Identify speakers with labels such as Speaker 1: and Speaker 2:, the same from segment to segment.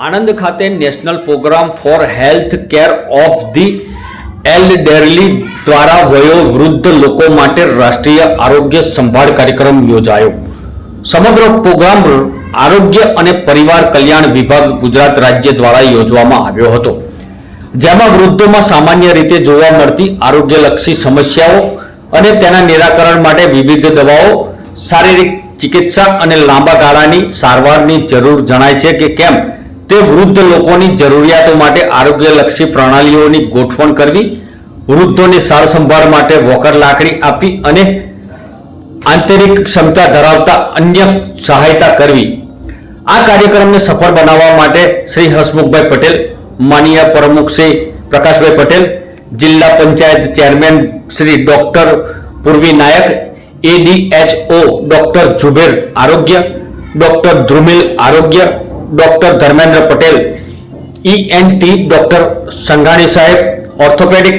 Speaker 1: આણંદ ખાતે national programme for health care of the elderly દ્વારા વયોવૃદ્ધ લોકો માટે રાષ્ટ્રીય આરોગ્ય સંભાળ કાર્યક્રમ યોજાયો। સમગ્ર પ્રોગ્રામ આરોગ્ય અને પરિવાર કલ્યાણ વિભાગ ગુજરાત રાજ્ય દ્વારા યોજવામાં આવ્યો હતો, જેમાં વૃદ્ધોમાં સામાન્ય રીતે જોવા મળતી આરોગ્યલક્ષી સમસ્યાઓ અને તેના નિરાકરણ માટે વિવિધ દવાઓ, શારીરિક ચિકિત્સા અને લાંબા ગાળાની સારવારની જરૂર જણાય છે કે કેમ તે વૃદ્ધ લોકોની જરૂરિયાતો માટે આરોગ્યલક્ષી પ્રણાલીઓની ગોઠવણ કરવી, વૃદ્ધોની સાર સંભાળ માટે વોકર લાકડી આપવી અને આંતરિક ક્ષમતા ધરાવતા અન્ય સહાયતા કરવી। આ કાર્યક્રમને સફળ બનાવવા માટે શ્રી હસમુખભાઈ પટેલ, માનનીય પ્રમુખ શ્રી પ્રકાશભાઈ પટેલ, જિલ્લા પંચાયત ચેરમેન શ્રી ડોક્ટર પૂર્વી નાયક, ADHO ડોક્ટર જુબેર આરોગ્ય, ડોક્ટર ધ્રુમિલ આરોગ્ય, doctor Dharmendra Patel, ENT doctor Sanghani સાહેબ, ઓર્થોપેડિક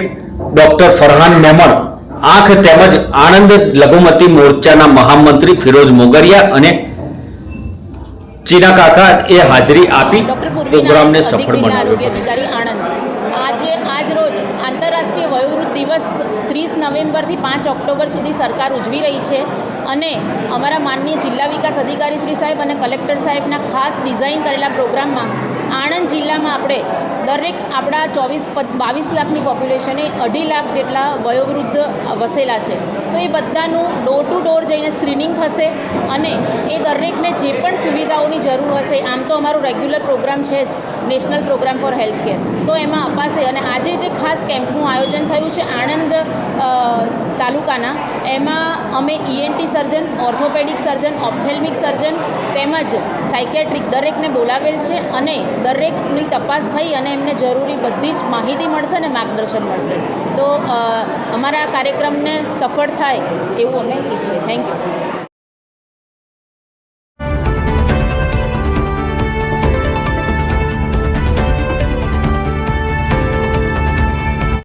Speaker 1: ડોક્ટર ફરહાન મહેમદ, આંખ તેમજ આણંદ લઘુમતી મોરચાના મહામંત્રી ફિરોજ મોગરિયા અને ચીના કાકા એ હાજરી આપી પ્રોગ્રામને સફળ બનાવ્યો હતો।
Speaker 2: આજ રોજ આંતરરાષ્ટ્રીય વયોવૃદ્ધ દિવસ 30 નવેમ્બરથી 5 ઓક્ટોબર સુધી સરકાર ઉજવી રહી છે અને અમારા માનનીય જિલ્લા વિકાસ અધિકારી શ્રી સાહેબ અને કલેક્ટર સાહેબના ખાસ ડિઝાઇન કરેલા પ્રોગ્રામમાં આણંદ જિલ્લામાં આપણે દરેક આપણા 22 લાખની પોપ્યુલેશને 2.5 લાખ જેટલા વયોવૃદ્ધ વસેલા છે, તો એ બધાનું ડોર ટુ ડોર જઈને સ્ક્રીનિંગ થશે અને એ દરેકને જે પણ સુવિધાઓની જરૂર હશે, આમ તો અમારો રેગ્યુલર પ્રોગ્રામ છે જ national programme for health care, તો એમાં અપાશે। અને આજે જે ખાસ કેમ્પનું આયોજન થયું છે આણંદ તાલુકાના, એમાં અમે ENT સર્જન, ઓર્થોપેડિક સર્જન, ઓપ્થેલ્મિક સર્જન તેમજ સાયકેટ્રિક દરેકને બોલાવેલ છે અને દરેકની તપાસ થઈ અને એમને જરૂરી બધી જ માહિતી મળશે અને માર્ગદર્શન મળશે। તો અમારા કાર્યક્રમને સફળ થાય એવું અમે ઈચ્છીએ। Thank you.